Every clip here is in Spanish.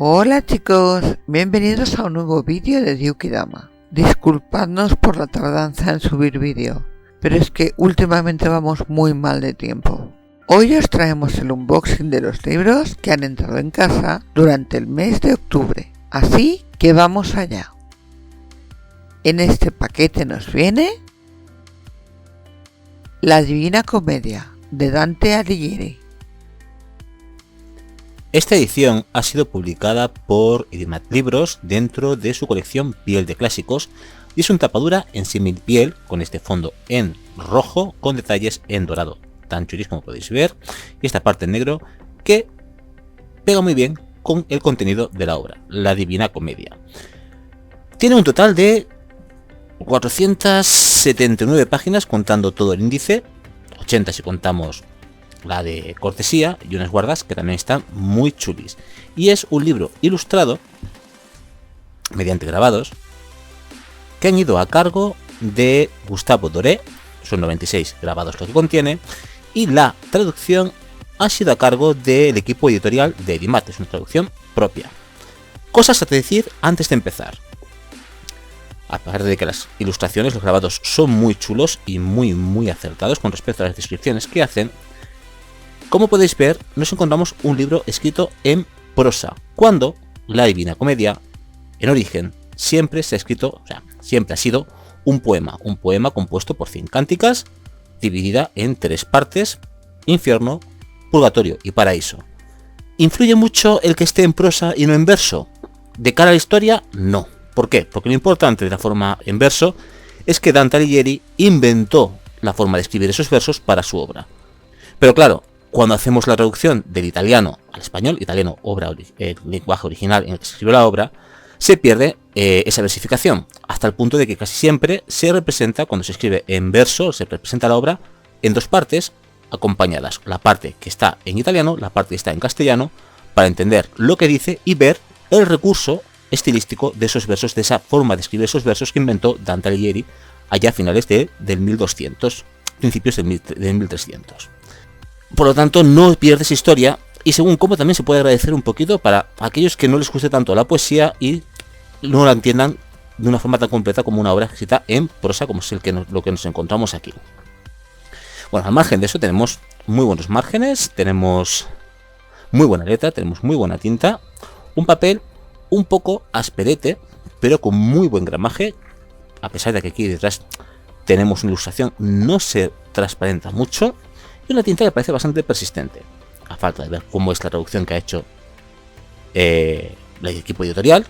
Hola chicos, bienvenidos a un nuevo vídeo de Ryukidama. Disculpadnos por la tardanza en subir vídeo, pero es que últimamente vamos muy mal de tiempo. Hoy os traemos el unboxing de los libros que han entrado en casa durante el mes de octubre, así que vamos allá. En este paquete nos viene La Divina Comedia, de Dante Alighieri. Esta edición ha sido publicada por Edimat Libros dentro de su colección Piel de Clásicos y es una tapadura en símil piel con este fondo en rojo con detalles en dorado, tan chulis como podéis ver, y esta parte en negro que pega muy bien con el contenido de la obra, La Divina Comedia. Tiene un total de 479 páginas contando todo el índice, 80 si contamos la de cortesía y unas guardas que también están muy chulis. Y es un libro ilustrado mediante grabados que han ido a cargo de Gustavo Doré, son 96 grabados lo que contiene, y la traducción ha sido a cargo del equipo editorial de Edimat, es una traducción propia. Cosas a decir antes de empezar. A pesar de que las ilustraciones, los grabados son muy chulos y muy acertados con respecto a las descripciones que hacen, como podéis ver, nos encontramos un libro escrito en prosa, cuando La Divina Comedia, en origen, siempre se ha escrito, o sea, siempre ha sido un poema compuesto por 100 cánticas, dividida en 3 partes, infierno, purgatorio y paraíso. ¿Influye mucho el que esté en prosa y no en verso? ¿De cara a la historia? No. ¿Por qué? Porque lo importante de la forma en verso es que Dante Alighieri inventó la forma de escribir esos versos para su obra. Pero claro, cuando hacemos la traducción del italiano al español, italiano, lenguaje original en el que se escribió la obra, se pierde esa versificación, hasta el punto de que casi siempre se representa, cuando se escribe en verso, se representa la obra en 2 partes acompañadas, la parte que está en italiano, la parte que está en castellano, para entender lo que dice y ver el recurso estilístico de esos versos, de esa forma de escribir esos versos que inventó Dante Alighieri allá a finales del 1200, principios del 1300. Por lo tanto, no pierdes historia, y según cómo también se puede agradecer un poquito para aquellos que no les guste tanto la poesía y no la entiendan de una forma tan completa como una obra escrita en prosa, como es lo que nos encontramos aquí. Bueno, al margen de eso tenemos muy buenos márgenes, tenemos muy buena letra, tenemos muy buena tinta, un papel un poco asperete, pero con muy buen gramaje, a pesar de que aquí detrás tenemos una ilustración, no se transparenta mucho, y una tinta que parece bastante persistente, a falta de ver cómo es la traducción que ha hecho el equipo editorial.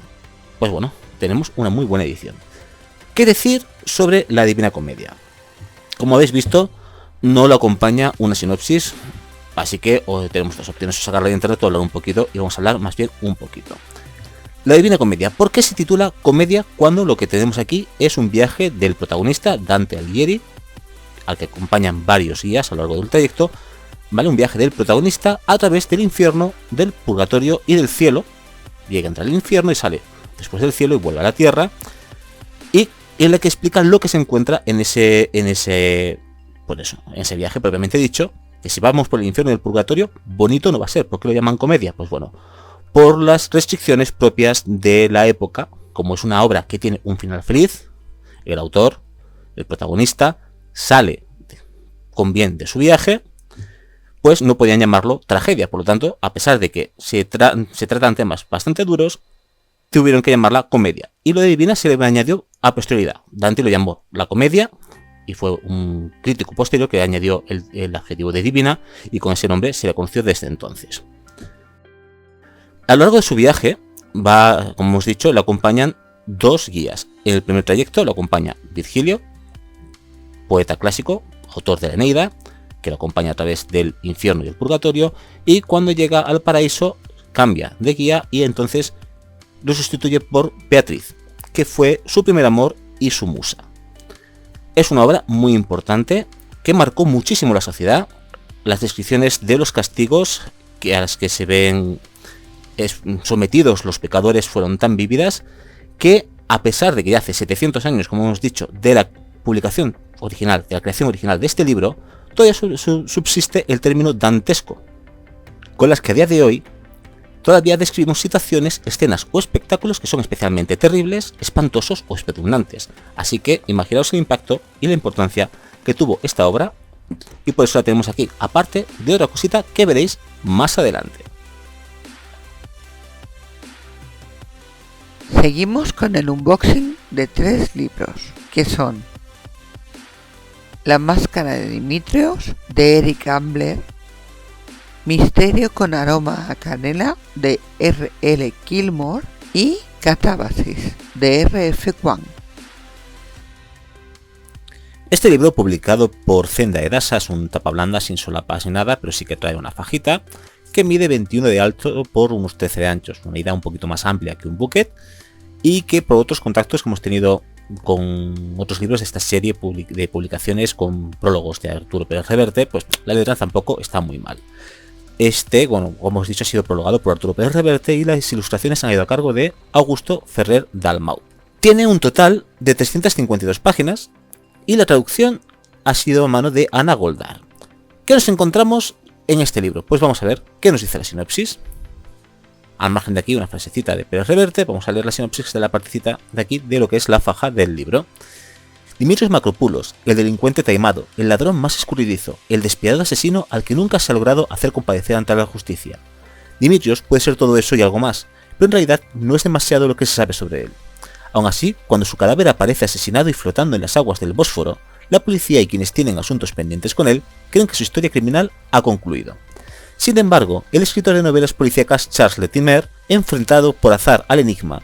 Pues bueno, tenemos una muy buena edición. ¿Qué decir sobre La Divina Comedia? Como habéis visto, no lo acompaña una sinopsis, así que tenemos 2 opciones: o sacarla de internet o hablar un poquito, y vamos a hablar más bien un poquito. La Divina Comedia, ¿por qué se titula comedia cuando lo que tenemos aquí es un viaje del protagonista, Dante Alighieri, al que acompañan varios guías a lo largo del trayecto? ¿Vale? Un viaje del protagonista a través del infierno, del purgatorio y del cielo. Llega, entra al infierno y sale después del cielo y vuelve a la tierra, y en la que explica lo que se encuentra en ese viaje propiamente dicho, que si vamos por el infierno y el purgatorio, bonito no va a ser. ¿Por qué lo llaman comedia? Pues bueno, por las restricciones propias de la época. Como es una obra que tiene un final feliz, el autor, el protagonista, sale con bien de su viaje, pues no podían llamarlo tragedia. Por lo tanto, a pesar de que se tratan temas bastante duros, tuvieron que llamarla comedia. Y lo de divina se le añadió a posterioridad. Dante lo llamó la comedia y fue un crítico posterior que añadió el adjetivo de divina, y con ese nombre se le conoció desde entonces. A lo largo de su viaje, como hemos dicho, le acompañan 2 guías. En el primer trayecto lo acompaña Virgilio, poeta clásico, autor de la Eneida, que lo acompaña a través del infierno y el purgatorio, y cuando llega al paraíso cambia de guía y entonces lo sustituye por Beatriz, que fue su primer amor y su musa. Es una obra muy importante que marcó muchísimo la sociedad. Las descripciones de los castigos a las que se ven sometidos los pecadores fueron tan vívidas que, a pesar de que ya hace 700 años, como hemos dicho, de la publicación original, de la creación original de este libro, todavía subsiste el término dantesco, con las que a día de hoy todavía describimos situaciones, escenas o espectáculos que son especialmente terribles, espantosos o espeluznantes. Así que imaginaos el impacto y la importancia que tuvo esta obra, y por eso la tenemos aquí, aparte de otra cosita que veréis más adelante. Seguimos con el unboxing de 3 libros, que son La máscara de Dimitrios, de Eric Ambler, Misterio con aroma a canela, de R.L. Gilmore, y Catábasis, de R.F. Kuang. Este libro, publicado por Zenda Edasa, es un tapa blanda sin solapas ni nada, pero sí que trae una fajita que mide 21 de alto por unos 13 de anchos, una medida un poquito más amplia que un bucket, y que por otros contactos que hemos tenido con otros libros de esta serie de publicaciones con prólogos de Arturo Pérez Reverte, pues la letra tampoco está muy mal. Este, bueno, como hemos dicho, ha sido prologado por Arturo Pérez Reverte y las ilustraciones han ido a cargo de Augusto Ferrer Dalmau. Tiene un total de 352 páginas y la traducción ha sido a mano de Ana Goldar. ¿Qué nos encontramos en este libro? Pues vamos a ver qué nos dice la sinopsis. Al margen de aquí una frasecita de Pérez Reverte, vamos a leer la sinopsis de la partecita de aquí de lo que es la faja del libro. Dimitrios Macropoulos, el delincuente taimado, el ladrón más escurridizo, el despiadado asesino al que nunca se ha logrado hacer compadecer ante la justicia. Dimitrios puede ser todo eso y algo más, pero en realidad no es demasiado lo que se sabe sobre él. Aún así, cuando su cadáver aparece asesinado y flotando en las aguas del Bósforo, la policía y quienes tienen asuntos pendientes con él creen que su historia criminal ha concluido. Sin embargo, el escritor de novelas policíacas Charles Latimer, enfrentado por azar al enigma,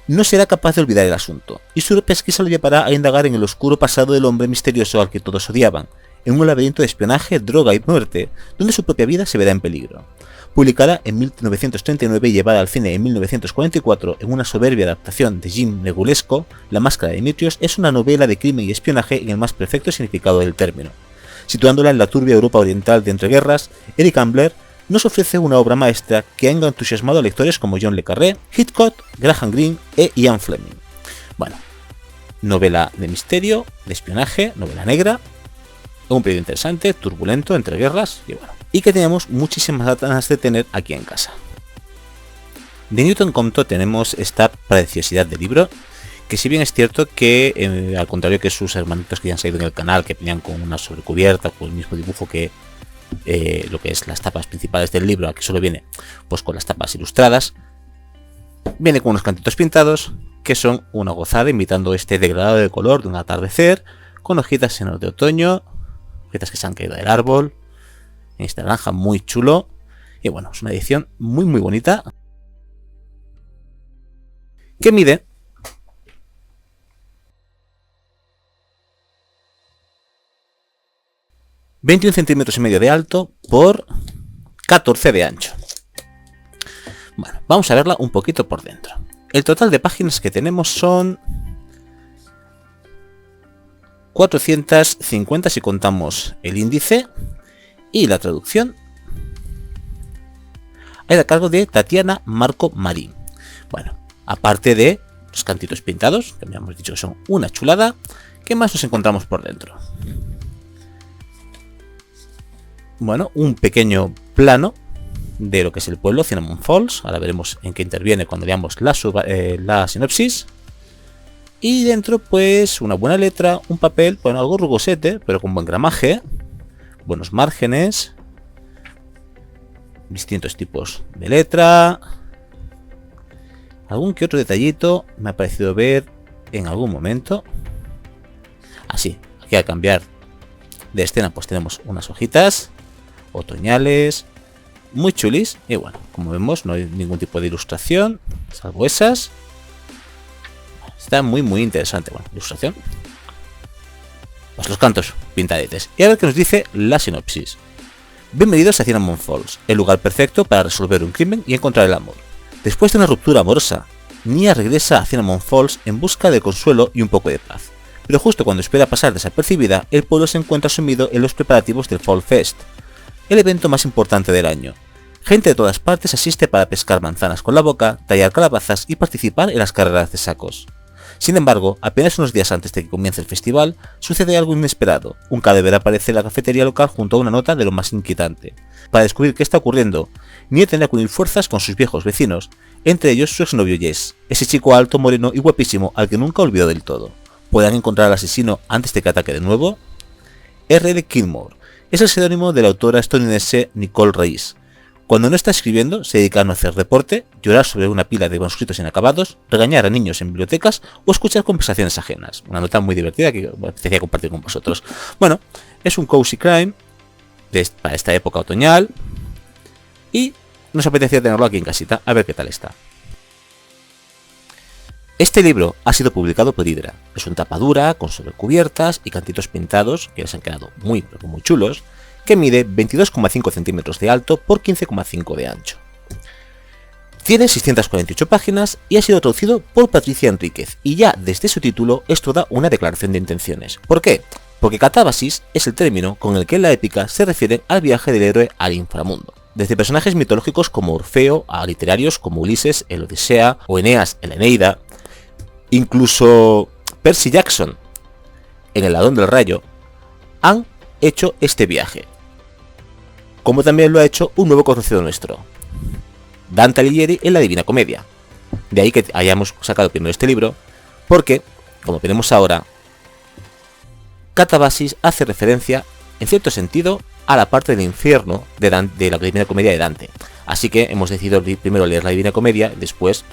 no será capaz de olvidar el asunto, y su pesquisa lo llevará a indagar en el oscuro pasado del hombre misterioso al que todos odiaban, en un laberinto de espionaje, droga y muerte, donde su propia vida se verá en peligro. Publicada en 1939 y llevada al cine en 1944 en una soberbia adaptación de Jim Negulesco, La máscara de Dimitrios es una novela de crimen y espionaje en el más perfecto significado del término. Situándola en la turbia Europa oriental de entreguerras, Eric Ambler nos ofrece una obra maestra que ha entusiasmado a lectores como John le Carré, Hitchcock, Graham Greene e Ian Fleming. Bueno, novela de misterio, de espionaje, novela negra, un periodo interesante, turbulento, entre guerras, y que tenemos muchísimas ganas de tener aquí en casa. De Newton Compton tenemos esta preciosidad de libro, que si bien es cierto que, al contrario que sus hermanitos que ya han salido en el canal, que venían con una sobrecubierta, con el mismo dibujo que lo que es las tapas principales del libro, aquí solo viene pues con las tapas ilustradas, viene con unos cantitos pintados que son una gozada, imitando este degradado de color de un atardecer, con hojitas en de otoño, hojitas que se han caído del árbol, en este naranja muy chulo, y bueno, es una edición muy bonita, que mide 21 centímetros y medio de alto por 14 de ancho. Bueno, vamos a verla un poquito por dentro. El total de páginas que tenemos son 450 si contamos el índice, y la traducción es a cargo de Tatiana Marco Marín. Bueno, aparte de los cantitos pintados, que ya hemos dicho que son una chulada, ¿qué más nos encontramos por dentro? Bueno, un pequeño plano de lo que es el pueblo, Cinnamon Falls. Ahora veremos en qué interviene cuando veamos la sinopsis. Y dentro, pues, una buena letra, un papel, bueno, algo rugosete, pero con buen gramaje, buenos márgenes, distintos tipos de letra, algún que otro detallito me ha parecido ver en algún momento. Así, aquí al cambiar de escena, pues tenemos unas hojitas otoñales, muy chulis, y bueno, como vemos no hay ningún tipo de ilustración, salvo esas. Está muy interesante, bueno, ilustración. Pues los cantos pintadetes. Y a ver qué nos dice la sinopsis. Bienvenidos a Cinnamon Falls, el lugar perfecto para resolver un crimen y encontrar el amor. Después de una ruptura amorosa, Nia regresa a Cinnamon Falls en busca de consuelo y un poco de paz. Pero justo cuando espera pasar desapercibida, el pueblo se encuentra sumido en los preparativos del Fall Fest, el evento más importante del año. Gente de todas partes asiste para pescar manzanas con la boca, tallar calabazas y participar en las carreras de sacos. Sin embargo, apenas unos días antes de que comience el festival, sucede algo inesperado. Un cadáver aparece en la cafetería local junto a una nota de lo más inquietante. Para descubrir qué está ocurriendo, Nia tendrá que unir fuerzas con sus viejos vecinos, entre ellos su exnovio Jess, ese chico alto, moreno y guapísimo al que nunca olvidó del todo. ¿Podrán encontrar al asesino antes de que ataque de nuevo? R.D. Kilmore es el seudónimo de la autora estadounidense Nicole Reis. Cuando no está escribiendo, se dedica a no hacer deporte, llorar sobre una pila de manuscritos inacabados, regañar a niños en bibliotecas o escuchar conversaciones ajenas. Una nota muy divertida que me apetecía compartir con vosotros. Bueno, es un cozy crime para esta época otoñal y nos apetecía tenerlo aquí en casita, a ver qué tal está. Este libro ha sido publicado por Hydra. Es una tapa dura, con sobrecubiertas y cantitos pintados, que les han quedado muy chulos, que mide 22,5 centímetros de alto por 15,5 de ancho. Tiene 648 páginas y ha sido traducido por Patricia Enríquez, y ya desde su título esto da una declaración de intenciones. ¿Por qué? Porque catábasis es el término con el que en la épica se refiere al viaje del héroe al inframundo. Desde personajes mitológicos como Orfeo a literarios como Ulises, el Odisea o Eneas, en la Eneida, incluso Percy Jackson en El ladrón del rayo, han hecho este viaje. Como también lo ha hecho un nuevo conocido nuestro, Dante Alighieri en la Divina Comedia. De ahí que hayamos sacado primero este libro, porque, como veremos ahora, Catabasis hace referencia, en cierto sentido, a la parte del infierno de la Divina Comedia de Dante. Así que hemos decidido primero leer la Divina Comedia, y después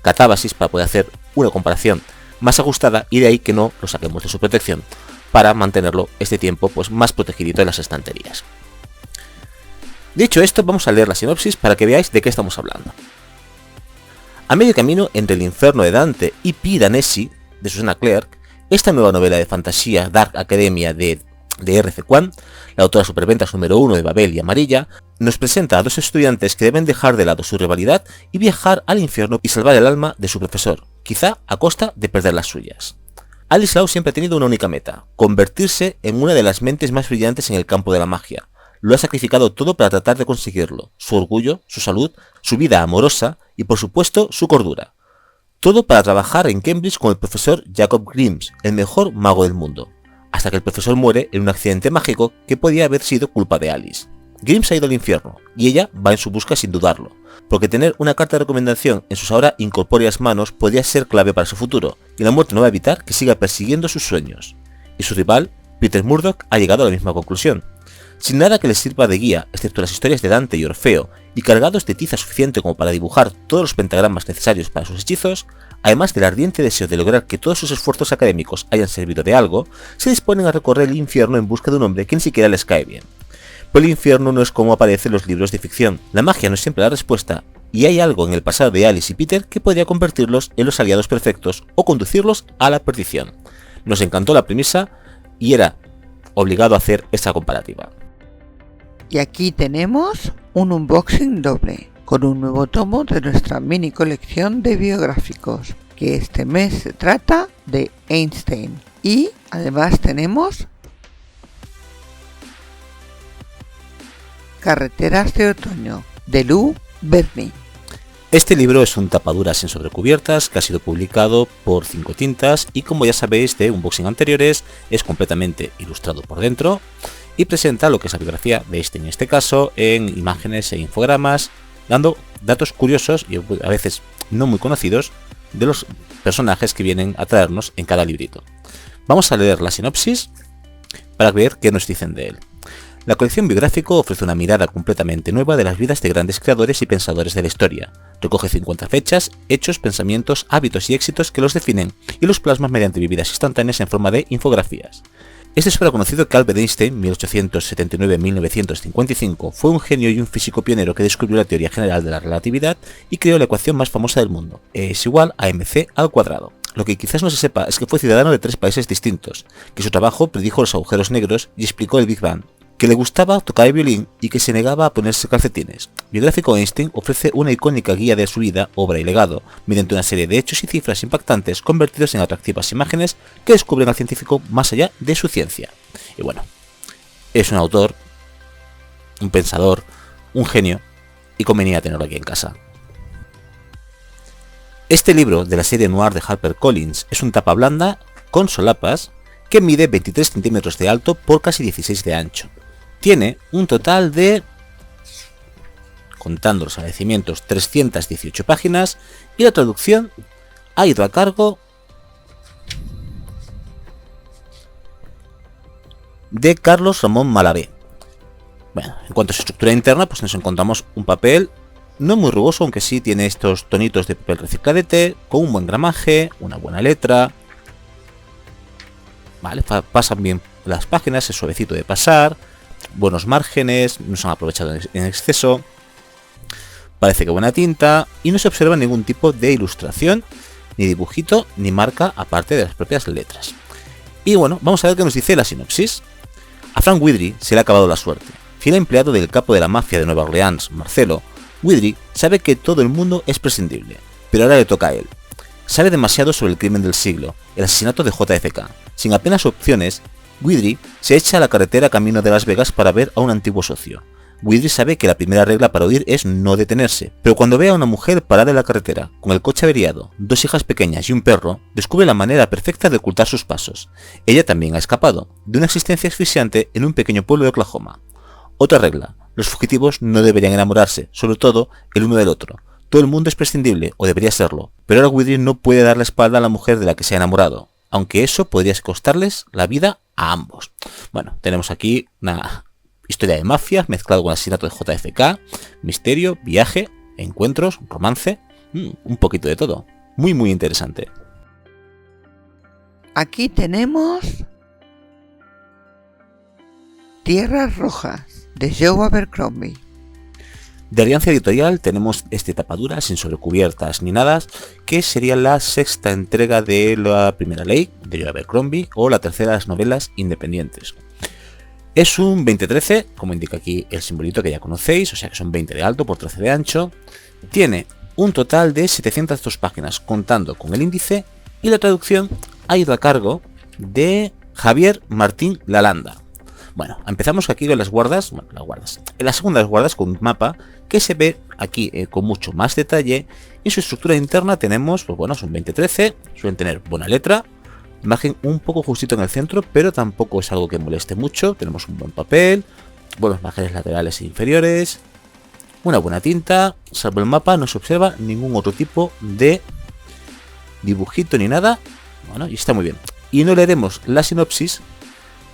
Catabasis, para poder hacer una comparación más ajustada, y de ahí que no lo saquemos de su protección, para mantenerlo este tiempo pues más protegidito en las estanterías. Dicho esto, vamos a leer la sinopsis para que veáis de qué estamos hablando. A medio camino entre El infierno de Dante y Piranesi, de Susanna Clarke, esta nueva novela de fantasía Dark Academia de R.C. Kwan, la autora superventas número 1 de Babel y Amarilla, nos presenta a dos estudiantes que deben dejar de lado su rivalidad y viajar al infierno y salvar el alma de su profesor, quizá a costa de perder las suyas. Alice Lau siempre ha tenido una única meta: convertirse en una de las mentes más brillantes en el campo de la magia. Lo ha sacrificado todo para tratar de conseguirlo: su orgullo, su salud, su vida amorosa y por supuesto su cordura. Todo para trabajar en Cambridge con el profesor Jacob Grimes, el mejor mago del mundo, hasta que el profesor muere en un accidente mágico que podía haber sido culpa de Alice. Grimes ha ido al infierno, y ella va en su busca sin dudarlo, porque tener una carta de recomendación en sus ahora incorpóreas manos podría ser clave para su futuro, y la muerte no va a evitar que siga persiguiendo sus sueños. Y su rival, Peter Murdoch, ha llegado a la misma conclusión. Sin nada que les sirva de guía, excepto las historias de Dante y Orfeo, y cargados de tiza suficiente como para dibujar todos los pentagramas necesarios para sus hechizos, además del ardiente deseo de lograr que todos sus esfuerzos académicos hayan servido de algo, se disponen a recorrer el infierno en busca de un hombre que ni siquiera les cae bien. Pero el infierno no es como aparece en los libros de ficción. La magia no es siempre la respuesta, y hay algo en el pasado de Alice y Peter que podría convertirlos en los aliados perfectos o conducirlos a la perdición. Nos encantó la premisa y era obligado a hacer esa comparativa. Y aquí tenemos un unboxing doble, con un nuevo tomo de nuestra mini colección de biográficos, que este mes se trata de Einstein. Y además tenemos Carreteras de Otoño, de Lou Bernini. Este libro es un tapaduras en sobrecubiertas que ha sido publicado por 5 Tintas y, como ya sabéis de unboxing anteriores, es completamente ilustrado por dentro y presenta lo que es la biografía de Einstein, en este caso en imágenes e infogramas, dando datos curiosos y a veces no muy conocidos de los personajes que vienen a traernos en cada librito. Vamos a leer la sinopsis para ver qué nos dicen de él. La colección biográfico ofrece una mirada completamente nueva de las vidas de grandes creadores y pensadores de la historia. Recoge 50 fechas, hechos, pensamientos, hábitos y éxitos que los definen y los plasma mediante vividas instantáneas en forma de infografías. Este sobreconocido que Albert Einstein, 1879-1955, fue un genio y un físico pionero que descubrió la teoría general de la relatividad y creó la ecuación más famosa del mundo: E es igual a mc al cuadrado. Lo que quizás no se sepa es que fue ciudadano de 3 países distintos, que su trabajo predijo los agujeros negros y explicó el Big Bang, que le gustaba tocar el violín y que se negaba a ponerse calcetines. Biográfico Einstein ofrece una icónica guía de su vida, obra y legado, mediante una serie de hechos y cifras impactantes convertidos en atractivas imágenes que descubren al científico más allá de su ciencia. Y bueno, es un autor, un pensador, un genio, y convenía tenerlo aquí en casa. Este libro de la serie Noir de HarperCollins es un tapa blanda con solapas que mide 23 centímetros de alto por casi 16 de ancho. Tiene un total de, contando los agradecimientos, 318 páginas y la traducción ha ido a cargo de Carlos Ramón Malavé. Bueno, en cuanto a su estructura interna, pues nos encontramos un papel no muy rugoso, aunque sí tiene estos tonitos de papel recicladete, con un buen gramaje, una buena letra. Vale, pasan bien las páginas, es suavecito de pasar, buenos márgenes, no se han aprovechado en exceso. Parece que buena tinta y no se observa ningún tipo de ilustración, ni dibujito, ni marca aparte de las propias letras. Y bueno, vamos a ver qué nos dice la sinopsis. A Frank Widry se le ha acabado la suerte. Fiel empleado del capo de la mafia de Nueva Orleans, Marcelo, Widry sabe que todo el mundo es prescindible, pero ahora le toca a él. Sabe demasiado sobre el crimen del siglo, el asesinato de JFK. Sin apenas opciones, Widry se echa a la carretera camino de Las Vegas para ver a un antiguo socio. Widry sabe que la primera regla para huir es no detenerse, pero cuando ve a una mujer parada en la carretera, con el coche averiado, 2 hijas pequeñas y un perro, descubre la manera perfecta de ocultar sus pasos. Ella también ha escapado de una existencia asfixiante en un pequeño pueblo de Oklahoma. Otra regla: los fugitivos no deberían enamorarse, sobre todo el uno del otro. Todo el mundo es prescindible, o debería serlo, pero ahora Widry no puede dar la espalda a la mujer de la que se ha enamorado, aunque eso podría costarles la vida a ambos. Bueno, tenemos aquí una historia de mafia mezclado con el asesinato de JFK, misterio, viaje, encuentros, romance, un poquito de todo. Muy muy interesante. Aquí tenemos Tierras Rojas de Joe Abercrombie. De Alianza Editorial tenemos este tapadura sin sobrecubiertas ni nada, que sería la 6ª entrega de La Primera Ley de Joe Abercrombie o la 3ª de las novelas independientes. Es un 20-13, como indica aquí el simbolito que ya conocéis, o sea que son 20 de alto por 13 de ancho. Tiene un total de 702 páginas contando con el índice y la traducción ha ido a cargo de Javier Martín Lalanda. Bueno, empezamos aquí con las guardas, en la segunda de las guardas con un mapa que se ve aquí con mucho más detalle. En su estructura interna tenemos, pues bueno, es un 20-13, suelen tener buena letra, margen un poco justito en el centro, pero tampoco es algo que moleste mucho. Tenemos un buen papel, buenos márgenes laterales e inferiores, una buena tinta. Salvo el mapa no se observa ningún otro tipo de dibujito ni nada. Bueno, y está muy bien. Y no leeremos la sinopsis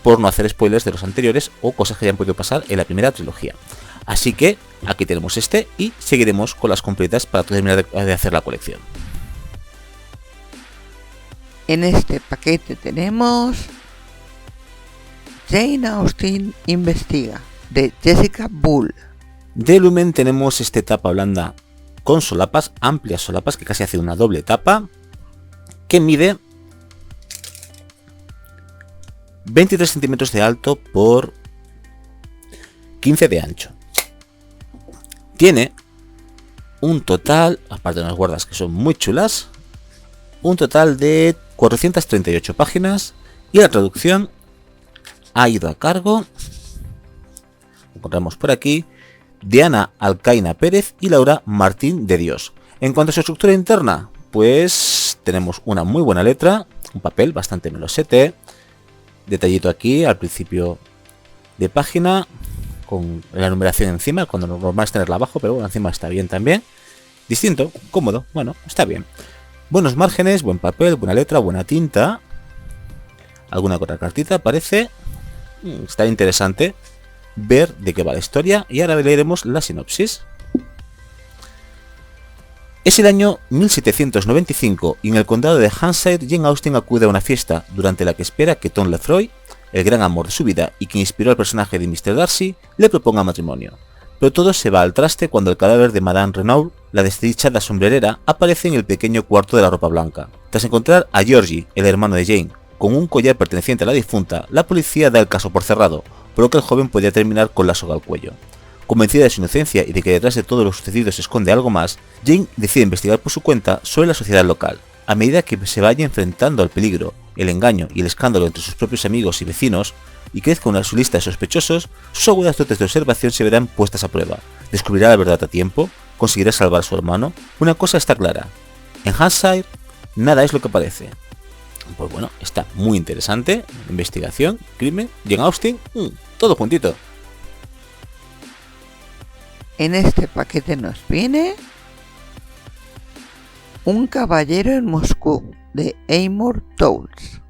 por no hacer spoilers de los anteriores o cosas que hayan podido pasar en la primera trilogía. Así que aquí tenemos este y seguiremos con las completas para terminar de hacer la colección. En este paquete tenemos Jane Austen Investiga de Jessica Bull. De Lumen tenemos este tapa blanda con solapas, amplias solapas, que casi hace una doble tapa, que mide 23 centímetros de alto por 15 de ancho. Tiene un total, aparte de unas guardas que son muy chulas, un total de 438 páginas y la traducción ha ido a cargo, encontramos por aquí, de Ana Alcaina Pérez y Laura Martín de Dios. En cuanto a su estructura interna, pues tenemos una muy buena letra, un papel bastante melosete, detallito aquí al principio de página con la numeración encima, cuando lo normal es tenerla abajo, pero bueno, encima está bien también. Distinto, cómodo, bueno, está bien. Buenos márgenes, buen papel, buena letra, buena tinta. Alguna otra cartita parece. Está interesante ver de qué va la historia y ahora leeremos la sinopsis. Es el año 1795 y en el condado de Hampshire Jane Austen acude a una fiesta durante la que espera que Tom Lefroy, el gran amor de su vida y quien inspiró al personaje de Mr. Darcy, le proponga matrimonio. Pero todo se va al traste cuando el cadáver de Madame Renault, la desdichada sombrerera, aparece en el pequeño cuarto de la ropa blanca. Tras encontrar a Georgie, el hermano de Jane, con un collar perteneciente a la difunta, la policía da el caso por cerrado, por lo que el joven podría terminar con la soga al cuello. Convencida de su inocencia y de que detrás de todo lo sucedido se esconde algo más, Jane decide investigar por su cuenta sobre la sociedad local. A medida que se vaya enfrentando al peligro, el engaño y el escándalo entre sus propios amigos y vecinos, y crezca su lista de sospechosos, sus agudas dotes de observación se verán puestas a prueba. ¿Descubrirá la verdad a tiempo? ¿Conseguirá salvar a su hermano? Una cosa está clara. En Hampshire, nada es lo que parece. Pues bueno, está muy interesante. Investigación, crimen, Jane Austen, todo juntito. En este paquete nos viene Un caballero en Moscú, de Amor Towles.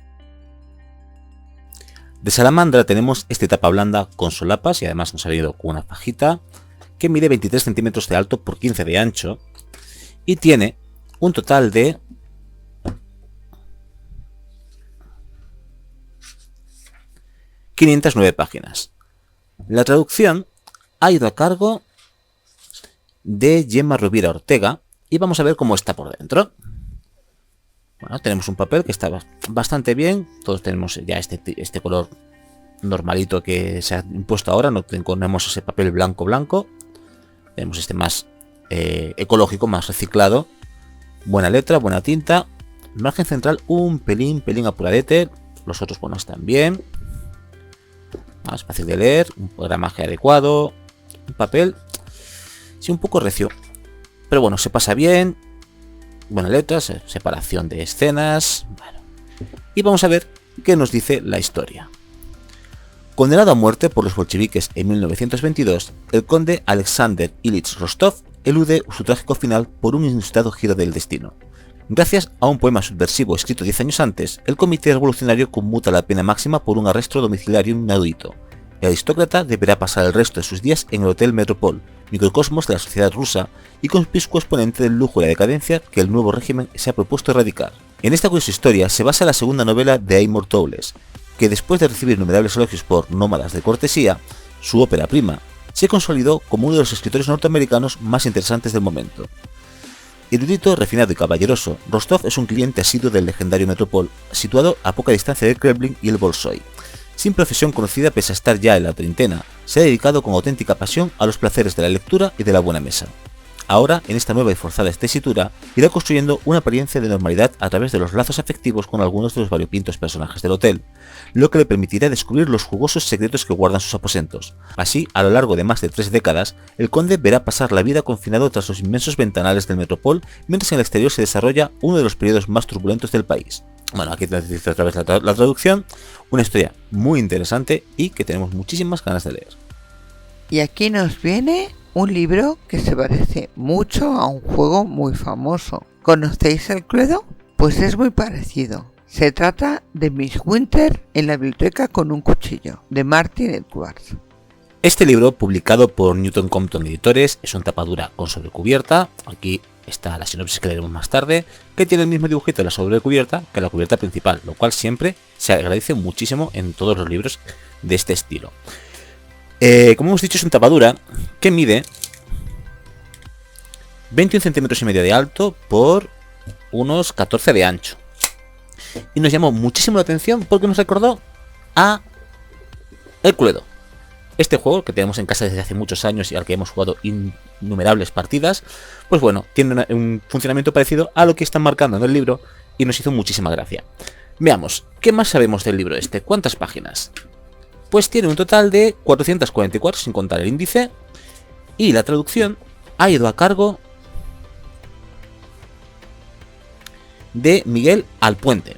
De Salamandra tenemos esta tapa blanda con solapas y además nos ha salido con una fajita que mide 23 centímetros de alto por 15 de ancho y tiene un total de 509 páginas. La traducción ha ido a cargo de Gemma Rovira Ortega y vamos a ver cómo está por dentro. Bueno, tenemos un papel que está bastante bien. Todos tenemos ya este color normalito que se ha impuesto ahora. No tenemos ese papel blanco. Tenemos este más ecológico, más reciclado. Buena letra, buena tinta. Margen central un pelín apuradete. Los otros, bueno, están bien. Más fácil de leer. Un gramaje adecuado. Un papel, sí, un poco recio. Pero bueno, se pasa bien. Buena letra, separación de escenas. Bueno. Y vamos a ver qué nos dice la historia. Condenado a muerte por los bolcheviques en 1922, el conde Alexander Ilich Rostov elude su trágico final por un inusitado giro del destino. Gracias a un poema subversivo escrito 10 años antes, el comité revolucionario conmuta la pena máxima por un arresto domiciliario inaudito. El aristócrata deberá pasar el resto de sus días en el Hotel Metropol, microcosmos de la sociedad rusa y conspicuo exponente del lujo y la decadencia que el nuevo régimen se ha propuesto erradicar. En esta curiosa historia se basa la segunda novela de Amor Towles, que después de recibir innumerables elogios por Nómadas de cortesía, su ópera prima, se consolidó como uno de los escritores norteamericanos más interesantes del momento. Erudito, refinado y caballeroso, Rostov es un cliente asiduo del legendario Metropol, situado a poca distancia del Kremlin y el Bolshoi. Sin profesión conocida pese a estar ya en la treintena, se ha dedicado con auténtica pasión a los placeres de la lectura y de la buena mesa. Ahora, en esta nueva y forzada tesitura, irá construyendo una apariencia de normalidad a través de los lazos afectivos con algunos de los variopintos personajes del hotel, lo que le permitirá descubrir los jugosos secretos que guardan sus aposentos. Así, a lo largo de más de 3 décadas, el conde verá pasar la vida confinado tras los inmensos ventanales del Metropol, mientras en el exterior se desarrolla uno de los periodos más turbulentos del país. Bueno, aquí te dice otra vez la traducción, una historia muy interesante y que tenemos muchísimas ganas de leer. Y aquí nos viene un libro que se parece mucho a un juego muy famoso. ¿Conocéis el Cluedo? Pues es muy parecido. Se trata de Miss Winter en la biblioteca con un cuchillo, de Martin Edwards. Este libro, publicado por Newton Compton Editores, es una tapadura con sobrecubierta. Aquí está la sinopsis que leeremos más tarde, que tiene el mismo dibujito de la sobrecubierta que la cubierta principal, lo cual siempre se agradece muchísimo en todos los libros de este estilo. Como hemos dicho, es una tapadura que mide 21 centímetros y medio de alto por unos 14 de ancho. Y nos llamó muchísimo la atención porque nos recordó a el Cluedo. Este juego que tenemos en casa desde hace muchos años y al que hemos jugado innumerables partidas, pues bueno, tiene un funcionamiento parecido a lo que están marcando en el libro y nos hizo muchísima gracia. Veamos, ¿qué más sabemos del libro este? ¿Cuántas páginas? Pues tiene un total de 444 sin contar el índice y la traducción ha ido a cargo de Miguel Alpuente.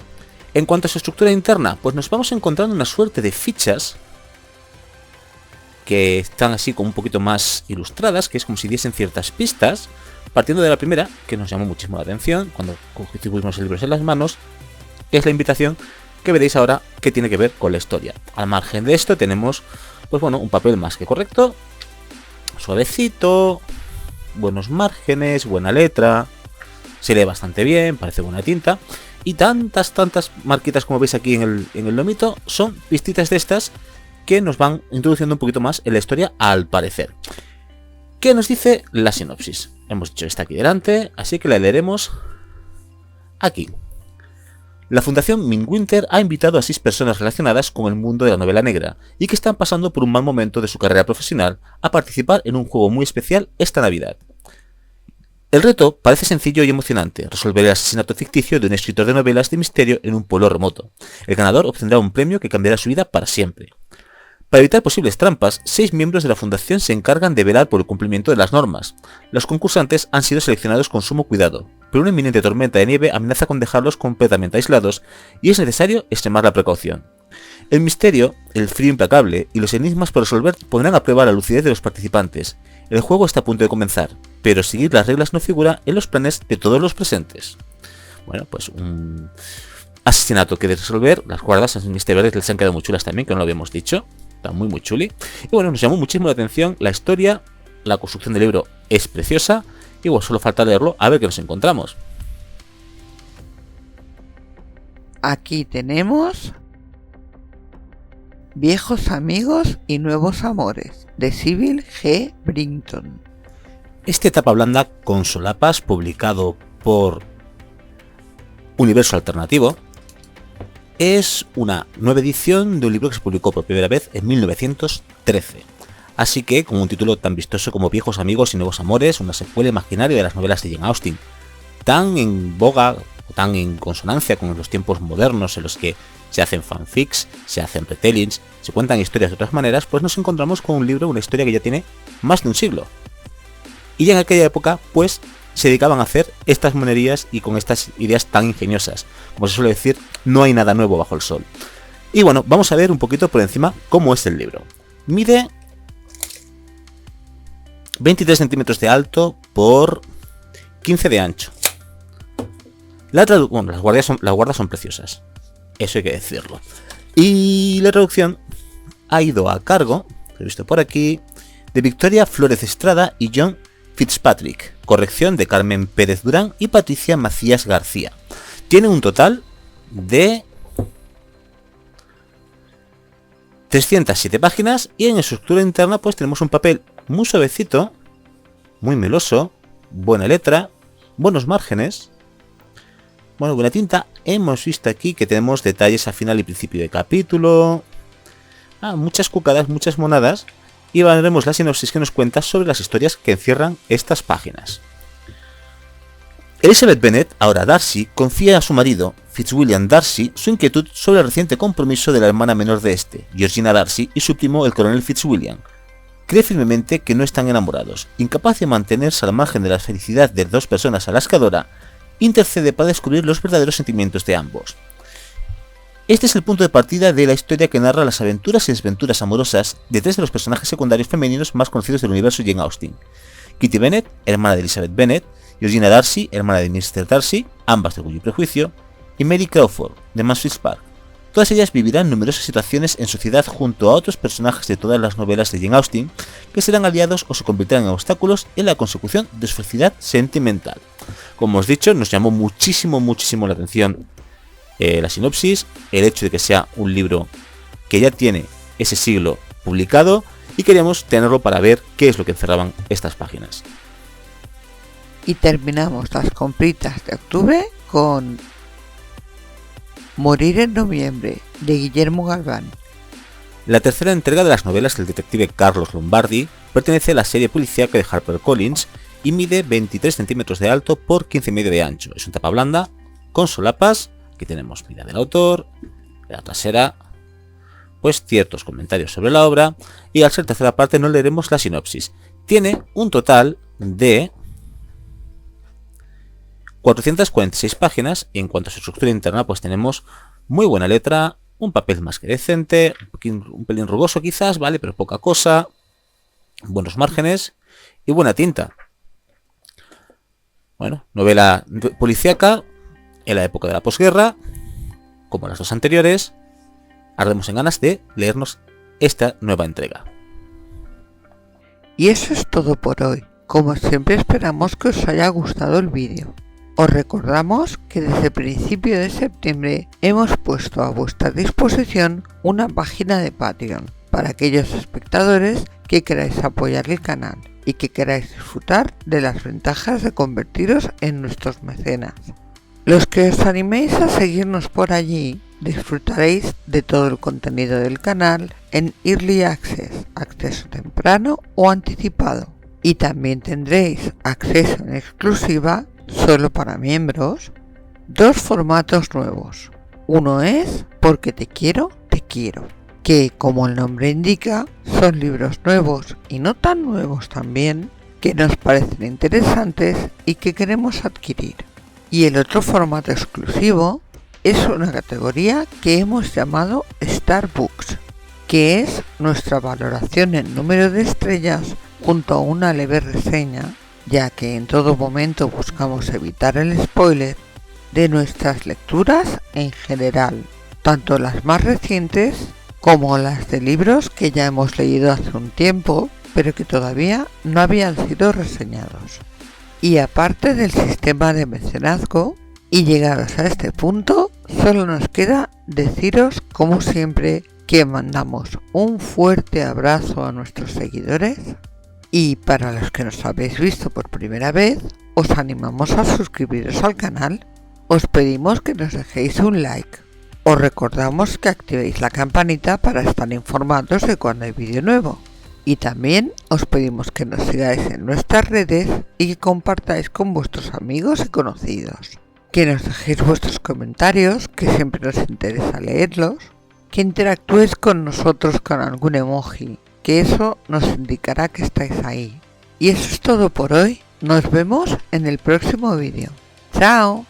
En cuanto a su estructura interna, pues nos vamos encontrando una suerte de fichas que están así como un poquito más ilustradas, que es como si diesen ciertas pistas, partiendo de la primera, que nos llamó muchísimo la atención cuando tuvimos el libro en las manos, que es la invitación que veréis ahora que tiene que ver con la historia. Al margen de esto tenemos, pues bueno, un papel más que correcto, suavecito, buenos márgenes, buena letra, se lee bastante bien, parece buena tinta, y tantas marquitas como veis aquí en el lomito, son pistitas de estas que nos van introduciendo un poquito más en la historia al parecer. ¿Qué nos dice la sinopsis? Hemos dicho está aquí delante, así que la leeremos aquí. La Fundación Midwinter ha invitado a 6 personas relacionadas con el mundo de la novela negra y que están pasando por un mal momento de su carrera profesional a participar en un juego muy especial esta Navidad. El reto parece sencillo y emocionante, resolver el asesinato ficticio de un escritor de novelas de misterio en un pueblo remoto. El ganador obtendrá un premio que cambiará su vida para siempre. Para evitar posibles trampas, 6 miembros de la fundación se encargan de velar por el cumplimiento de las normas. Los concursantes han sido seleccionados con sumo cuidado, pero una inminente tormenta de nieve amenaza con dejarlos completamente aislados y es necesario extremar la precaución. El misterio, el frío implacable y los enigmas por resolver pondrán a prueba la lucidez de los participantes. El juego está a punto de comenzar, pero seguir las reglas no figura en los planes de todos los presentes. Bueno, pues un asesinato que de resolver. Las guardas misteriosas les han quedado muy chulas también, que no lo habíamos dicho. Está muy chuli. Y bueno, nos llamó muchísimo la atención la historia, la construcción del libro es preciosa. Y bueno, solo falta leerlo a ver qué nos encontramos. Aquí tenemos Viejos amigos y nuevos amores, de Sybil G. Brinton. Esta etapa blanda con solapas, publicado por Universo Alternativo, es una nueva edición de un libro que se publicó por primera vez en 1913. Así que, con un título tan vistoso como Viejos amigos y nuevos amores, una secuela imaginaria de las novelas de Jane Austen, tan en boga o tan en consonancia con los tiempos modernos en los que se hacen fanfics, se hacen retellings, se cuentan historias de otras maneras, pues nos encontramos con un libro, una historia que ya tiene más de un siglo. Y ya en aquella época, pues, se dedicaban a hacer estas monerías y con estas ideas tan ingeniosas. Como se suele decir, no hay nada nuevo bajo el sol. Y bueno, vamos a ver un poquito por encima cómo es el libro. Mide 23 centímetros de alto por 15 de ancho. Bueno, las guardas son preciosas, eso hay que decirlo. Y la traducción ha ido a cargo, lo he visto por aquí, de Victoria Flórez Estrada y John Fitzpatrick, corrección de Carmen Pérez Durán y Patricia Macías García. Tiene un total de 307 páginas y en su estructura interna pues tenemos un papel muy suavecito, muy meloso, buena letra, buenos márgenes, bueno, buena tinta. Hemos visto aquí que tenemos detalles al final y principio de capítulo, muchas cucadas, muchas monadas. Y veremos la sinopsis que nos cuenta sobre las historias que encierran estas páginas. Elizabeth Bennet, ahora Darcy, confía a su marido, Fitzwilliam Darcy, su inquietud sobre el reciente compromiso de la hermana menor de este, Georgina Darcy, y su primo, el coronel Fitzwilliam. Cree firmemente que no están enamorados. Incapaz de mantenerse al margen de la felicidad de dos personas a las que adora, intercede para descubrir los verdaderos sentimientos de ambos. Este es el punto de partida de la historia que narra las aventuras y desventuras amorosas de 3 de los personajes secundarios femeninos más conocidos del universo Jane Austen. Kitty Bennet, hermana de Elizabeth Bennet, Georgina Darcy, hermana de Mr. Darcy, ambas de Orgullo y Prejuicio, y Mary Crawford, de Mansfield Park. Todas ellas vivirán numerosas situaciones en sociedad junto a otros personajes de todas las novelas de Jane Austen, que serán aliados o se convertirán en obstáculos en la consecución de su felicidad sentimental. Como os he dicho, nos llamó muchísimo la atención la sinopsis, el hecho de que sea un libro que ya tiene ese siglo publicado y queríamos tenerlo para ver qué es lo que encerraban estas páginas. Y terminamos las compritas de octubre con Morir en noviembre, de Guillermo Galván. La tercera entrega de las novelas del detective Carlos Lombardi pertenece a la serie policíaca de HarperCollins y mide 23 centímetros de alto por 15,5 de ancho. Es una tapa blanda con solapas. Aquí tenemos vida del autor, la trasera, pues ciertos comentarios sobre la obra, y al ser tercera parte no leeremos la sinopsis. Tiene un total de 446 páginas y en cuanto a su estructura interna pues tenemos muy buena letra, un papel más que decente, un pelín rugoso quizás, vale, pero poca cosa, buenos márgenes y buena tinta. Bueno, novela policíaca en la época de la posguerra, como las dos anteriores. Ardemos en ganas de leernos esta nueva entrega. Y eso es todo por hoy. Como siempre esperamos que os haya gustado el vídeo. Os recordamos que desde el principio de septiembre hemos puesto a vuestra disposición una página de Patreon para aquellos espectadores que queráis apoyar el canal y que queráis disfrutar de las ventajas de convertiros en nuestros mecenas. Los que os animéis a seguirnos por allí disfrutaréis de todo el contenido del canal en Early Access, acceso temprano o anticipado. Y también tendréis acceso en exclusiva, solo para miembros, 2 formatos nuevos. Uno es Porque te quiero, que, como el nombre indica, son libros nuevos y no tan nuevos también, que nos parecen interesantes y que queremos adquirir. Y el otro formato exclusivo es una categoría que hemos llamado Star Books, que es nuestra valoración en número de estrellas junto a una leve reseña, ya que en todo momento buscamos evitar el spoiler de nuestras lecturas en general, tanto las más recientes como las de libros que ya hemos leído hace un tiempo, pero que todavía no habían sido reseñados. Y aparte del sistema de mecenazgo, y llegados a este punto, solo nos queda deciros, como siempre, que mandamos un fuerte abrazo a nuestros seguidores, y para los que nos habéis visto por primera vez, os animamos a suscribiros al canal, os pedimos que nos dejéis un like, os recordamos que activéis la campanita para estar informados de cuando hay vídeo nuevo, y también os pedimos que nos sigáis en nuestras redes y que compartáis con vuestros amigos y conocidos, que nos dejéis vuestros comentarios, que siempre nos interesa leerlos, que interactúes con nosotros con algún emoji, que eso nos indicará que estáis ahí. Y eso es todo por hoy, nos vemos en el próximo vídeo. ¡Chao!